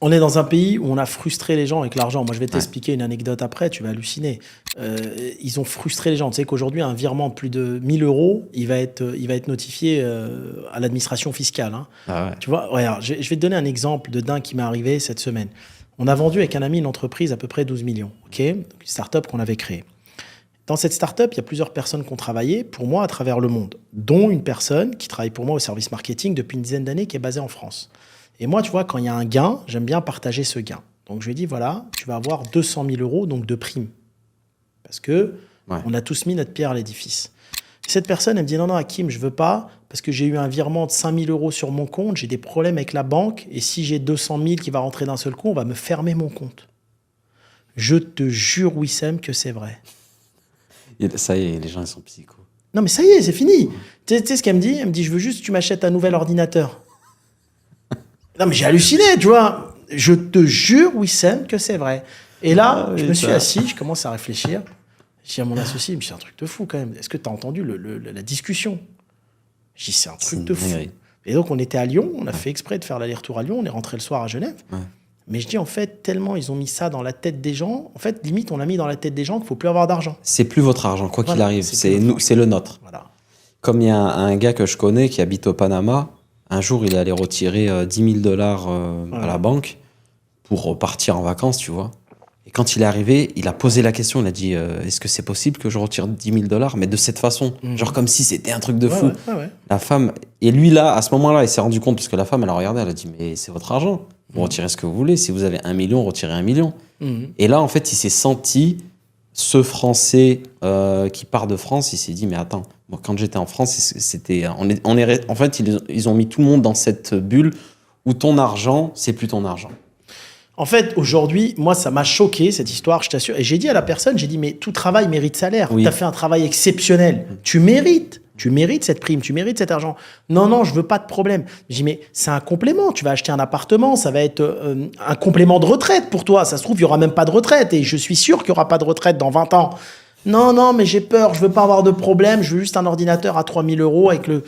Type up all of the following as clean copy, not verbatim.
On est dans un pays où on a frustré les gens avec l'argent. Moi, je vais t'expliquer une anecdote après, tu vas halluciner. Ils ont frustré les gens. Tu sais qu'aujourd'hui, un virement de plus de 1 000 euros, il va être notifié à l'administration fiscale. Hein. Ah ouais. Tu vois, regarde, je vais te donner un exemple de dingue qui m'est arrivé cette semaine. On a vendu avec un ami une entreprise à peu près 12 millions, ok, une start-up qu'on avait créée. Dans cette start-up, il y a plusieurs personnes qui ont travaillé pour moi à travers le monde, dont une personne qui travaille pour moi au service marketing depuis une dizaine d'années qui est basée en France. Et moi, tu vois, quand il y a un gain, j'aime bien partager ce gain. Donc, je lui ai dit, voilà, tu vas avoir 200 000 euros donc de prime. Parce que on a tous mis notre pierre à l'édifice. Et cette personne, elle me dit, non, Hakim, je veux pas, parce que j'ai eu un virement de 5 000 euros sur mon compte, j'ai des problèmes avec la banque, et si j'ai 200 000 qui va rentrer d'un seul coup, on va me fermer mon compte. Je te jure, Wissem, que c'est vrai. Et ça y est, les gens, ils sont psychos. Non, mais ça y est, c'est fini. Tu sais ce qu'elle me dit? Elle me dit, je veux juste que tu m'achètes un nouvel ordinateur. Non, mais j'ai halluciné, tu vois. Je te jure, Wissem, que c'est vrai. Et là, je me suis assis, je commence à réfléchir. Je dis à mon associé, mais c'est un truc de fou quand même. Est-ce que tu as entendu la discussion? Je dis, c'est un truc de fou. Et donc, on était à Lyon, on a fait exprès de faire l'aller-retour à Lyon, on est rentré le soir à Genève. Mais je dis, en fait, tellement ils ont mis ça dans la tête des gens, en fait, limite, on l'a mis dans la tête des gens qu'il ne faut plus avoir d'argent. C'est plus votre argent, quoi qu'il arrive. C'est le nôtre. Voilà. Comme il y a un gars que je connais qui habite au Panama, un jour, il est allé retirer 10 000 $ à la banque pour partir en vacances, tu vois. Et quand il est arrivé, il a posé la question, il a dit est-ce que c'est possible que je retire 10 000 $, mais de cette façon, genre comme si c'était un truc de fou. La femme, et lui là, à ce moment-là, il s'est rendu compte, parce que la femme, elle a regardé, elle a dit mais c'est votre argent, vous retirez ce que vous voulez, si vous avez 1 million, retirez 1 million. Et là, en fait, il s'est senti, ce Français qui part de France, il s'est dit mais attends, moi quand j'étais en France, c'était, en fait, ils ont mis tout le monde dans cette bulle où ton argent, c'est plus ton argent. En fait, aujourd'hui, moi, ça m'a choqué, cette histoire, je t'assure. Et j'ai dit à la personne, j'ai dit, mais tout travail mérite salaire. Tu as fait un travail exceptionnel. Tu mérites cette prime, tu mérites cet argent. Non, je veux pas de problème. J'ai dit, mais c'est un complément. Tu vas acheter un appartement, ça va être un complément de retraite pour toi. Ça se trouve, il y aura même pas de retraite. Et je suis sûr qu'il y aura pas de retraite dans 20 ans. Non, mais j'ai peur, je veux pas avoir de problème. Je veux juste un ordinateur à 3 000 € avec le...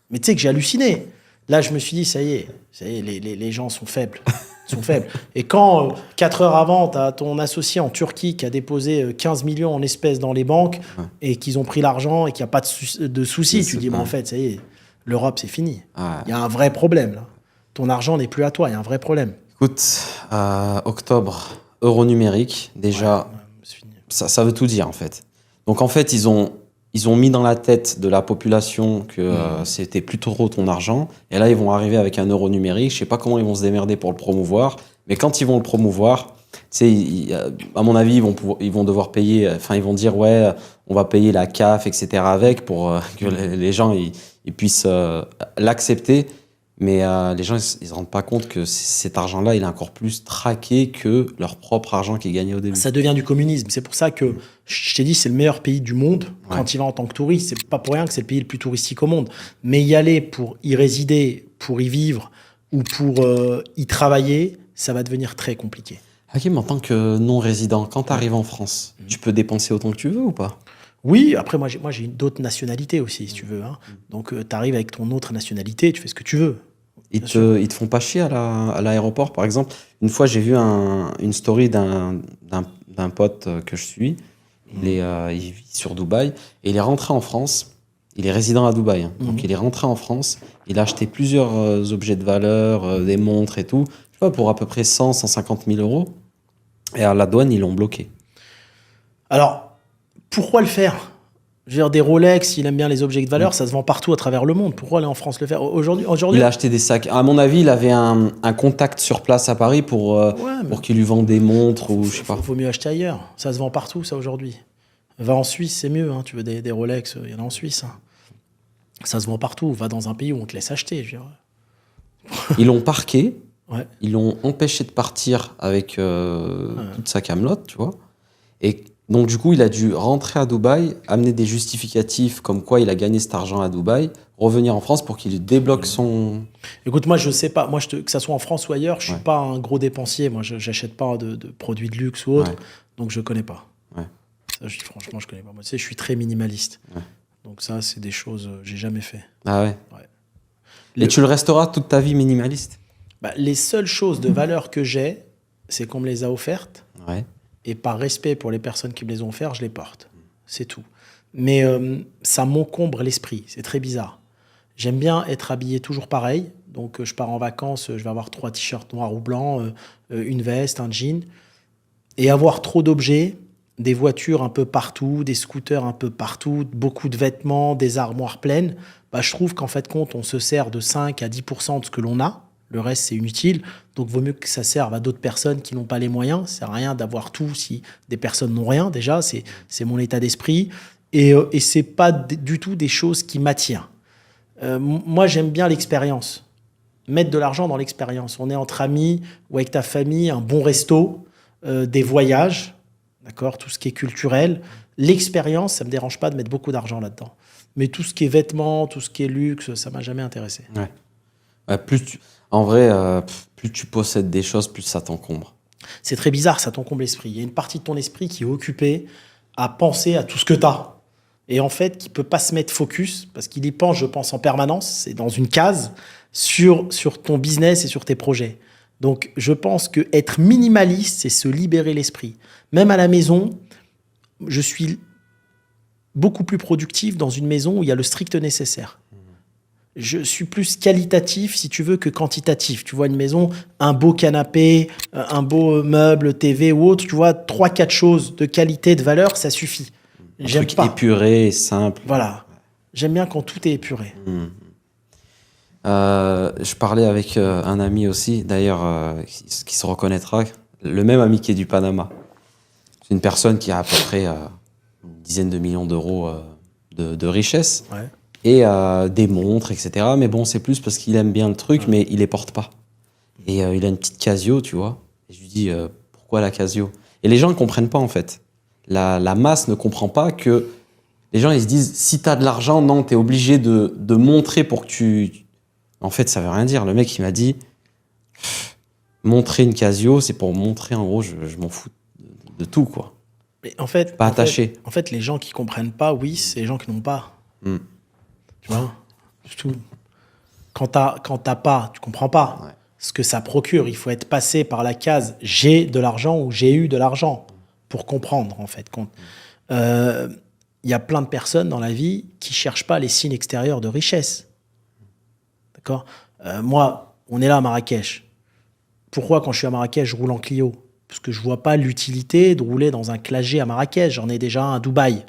Mais tu sais que j'ai halluciné. Là, je me suis dit, ça y est, les gens sont faibles. Et quand, 4 heures avant, tu as ton associé en Turquie qui a déposé 15 millions en espèces dans les banques et qu'ils ont pris l'argent et qu'il n'y a pas de soucis, tu dis, en fait, ça y est, l'Europe, c'est fini. Il y a un vrai problème, là. Ton argent n'est plus à toi, il y a un vrai problème. Écoute, octobre, euro numérique, déjà, ça veut tout dire, en fait. Donc, en fait, ils ont mis dans la tête de la population que c'était plus trop ton argent. Et là, ils vont arriver avec un euro numérique. Je sais pas comment ils vont se démerder pour le promouvoir. Mais quand ils vont le promouvoir, tu sais, à mon avis, ils vont devoir payer. Enfin, ils vont dire, ouais, on va payer la CAF, etc. avec pour que les gens ils puissent l'accepter. Mais les gens, ils se rendent pas compte que cet argent-là, il est encore plus traqué que leur propre argent qu'ils gagnaient au début. Ça devient du communisme. C'est pour ça que je t'ai dit, c'est le meilleur pays du monde quand tu y vas en tant que touriste. C'est pas pour rien que c'est le pays le plus touristique au monde. Mais y aller pour y résider, pour y vivre ou pour y travailler, ça va devenir très compliqué. Hakim, en tant que non-résident, quand tu arrives en France, tu peux dépenser autant que tu veux ou pas? Oui, après, moi j'ai d'autres nationalités aussi, si tu veux. Hein. Donc, tu arrives avec ton autre nationalité, tu fais ce que tu veux. Ils te font pas chier à l'aéroport, par exemple. Une fois, j'ai vu une story d'un pote que je suis. Il vit sur Dubaï. Et il est rentré en France. Il est résident à Dubaï. Hein. Donc, il est rentré en France. Il a acheté plusieurs objets de valeur, des montres et tout. Je sais pas, pour à peu près 150 000 €. Et à la douane, ils l'ont bloqué. Alors, pourquoi le faire? Je veux dire, des Rolex, il aime bien les objets de valeur, ça se vend partout à travers le monde. Pourquoi aller en France le faire? Aujourd'hui, il a acheté des sacs. À mon avis, il avait un contact sur place à Paris pour qu'il lui vende des montres ou je sais pas. Faut mieux acheter ailleurs. Ça se vend partout, ça, aujourd'hui. Va en Suisse, c'est mieux. Hein. Tu veux des Rolex, il y en a en Suisse. Hein. Ça se vend partout. Va dans un pays où on te laisse acheter. Je veux dire. Ils l'ont parqué. Ouais. Ils l'ont empêché de partir avec toute sa camelote, tu vois. Et donc, du coup, il a dû rentrer à Dubaï, amener des justificatifs comme quoi il a gagné cet argent à Dubaï, revenir en France pour qu'il débloque son... Écoute, moi, je sais pas. Moi, que ça soit en France ou ailleurs, je suis pas un gros dépensier. Moi, j'achète pas de produits de luxe ou autre. Donc, je connais pas. Ça, franchement, je connais pas. Moi, tu sais, je suis très minimaliste. Donc, ça, c'est des choses que j'ai jamais fait. Ah ouais. Et tu le resteras toute ta vie minimaliste? Les seules choses de valeur que j'ai, c'est qu'on me les a offertes. Ouais. Et par respect pour les personnes qui me les ont offertes, je les porte. C'est tout. Mais ça m'encombre l'esprit. C'est très bizarre. J'aime bien être habillé toujours pareil. Donc, je pars en vacances, je vais avoir 3 t-shirts noirs ou blancs, une veste, un jean. Et avoir trop d'objets, des voitures un peu partout, des scooters un peu partout, beaucoup de vêtements, des armoires pleines, je trouve qu'en fait, on se sert de 5 à 10% de ce que l'on a. Le reste, c'est inutile. Donc, vaut mieux que ça serve à d'autres personnes qui n'ont pas les moyens. Ça sert à rien d'avoir tout si des personnes n'ont rien, déjà. C'est mon état d'esprit. Et ce n'est pas du tout des choses qui m'attirent. Moi, j'aime bien l'expérience. Mettre de l'argent dans l'expérience. On est entre amis ou avec ta famille, un bon resto, des voyages, d'accord, tout ce qui est culturel. L'expérience, ça ne me dérange pas de mettre beaucoup d'argent là-dedans. Mais tout ce qui est vêtements, tout ce qui est luxe, ça ne m'a jamais intéressé. Ouais. En vrai, plus tu possèdes des choses, plus ça t'encombre. C'est très bizarre, ça t'encombre l'esprit. Il y a une partie de ton esprit qui est occupée à penser à tout ce que tu as. Et en fait, qui ne peut pas se mettre focus, parce qu'il y pense, je pense, en permanence, c'est dans une case, sur ton business et sur tes projets. Donc, je pense qu'être minimaliste, c'est se libérer l'esprit. Même à la maison, je suis beaucoup plus productif dans une maison où il y a le strict nécessaire. Je suis plus qualitatif, si tu veux, que quantitatif. Tu vois, une maison, un beau canapé, un beau meuble, TV ou autre, tu vois, 3-4 choses de qualité, de valeur, ça suffit. J'aime pas. Épuré, simple. Voilà. J'aime bien quand tout est épuré. Je parlais avec un ami aussi, d'ailleurs, qui se reconnaîtra, le même ami qui est du Panama. C'est une personne qui a à peu près une dizaine de millions d'euros de richesse. Ouais. Et des montres, etc. Mais bon, c'est plus parce qu'il aime bien le truc, mais il les porte pas. Et il a une petite Casio, tu vois. Et je lui dis, pourquoi la Casio? Et les gens ne comprennent pas, en fait. La masse ne comprend pas que... Les gens, ils se disent, si tu as de l'argent, non, tu es obligé de montrer pour que tu... En fait, ça veut rien dire. Le mec, il m'a dit, montrer une Casio, c'est pour montrer, en gros, je m'en fous de tout, quoi. Mais en fait, pas attaché. En fait, les gens qui comprennent pas, oui, c'est les gens qui n'ont pas. Tu vois, tout. Quand t'as pas, tu comprends pas ce que ça procure. Il faut être passé par la case j'ai de l'argent ou j'ai eu de l'argent pour comprendre, en fait. Y a plein de personnes dans la vie qui cherchent pas les signes extérieurs de richesse. D'accord ? Moi, on est là à Marrakech. Pourquoi, quand je suis à Marrakech, je roule en Clio ? Parce que je vois pas l'utilité de rouler dans un Classe G à Marrakech. J'en ai déjà un à Dubaï.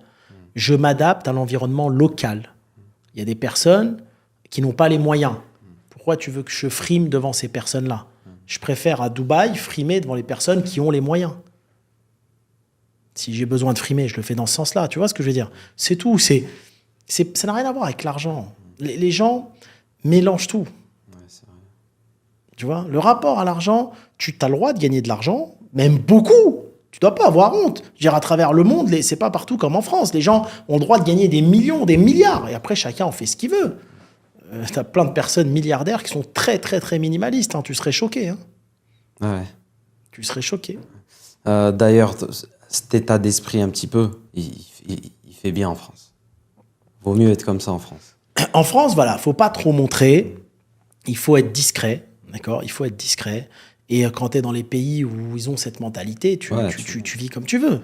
Je m'adapte à l'environnement local. Il y a des personnes qui n'ont pas les moyens. Pourquoi tu veux que je frime devant ces personnes-là ? Je préfère à Dubaï frimer devant les personnes qui ont les moyens. Si j'ai besoin de frimer, je le fais dans ce sens-là. Tu vois ce que je veux dire ? C'est tout. Ça n'a rien à voir avec l'argent. Les gens mélangent tout. Ouais, c'est vrai. Tu vois ? Le rapport à l'argent, tu as le droit de gagner de l'argent, même beaucoup. Tu dois pas avoir honte. Je veux dire, à travers le monde, c'est pas partout comme en France. Les gens ont le droit de gagner des millions, des milliards. Et après, chacun en fait ce qu'il veut. Tu as plein de personnes milliardaires qui sont très, très, très minimalistes. Hein. Tu serais choqué. Hein. Ouais. Tu serais choqué. D'ailleurs, cet état d'esprit un petit peu, il fait bien en France. Vaut mieux être comme ça en France. En France, voilà, faut pas trop montrer. Il faut être discret. D'accord ? Il faut être discret. Et quand tu es dans les pays où ils ont cette mentalité, tu vis comme tu veux.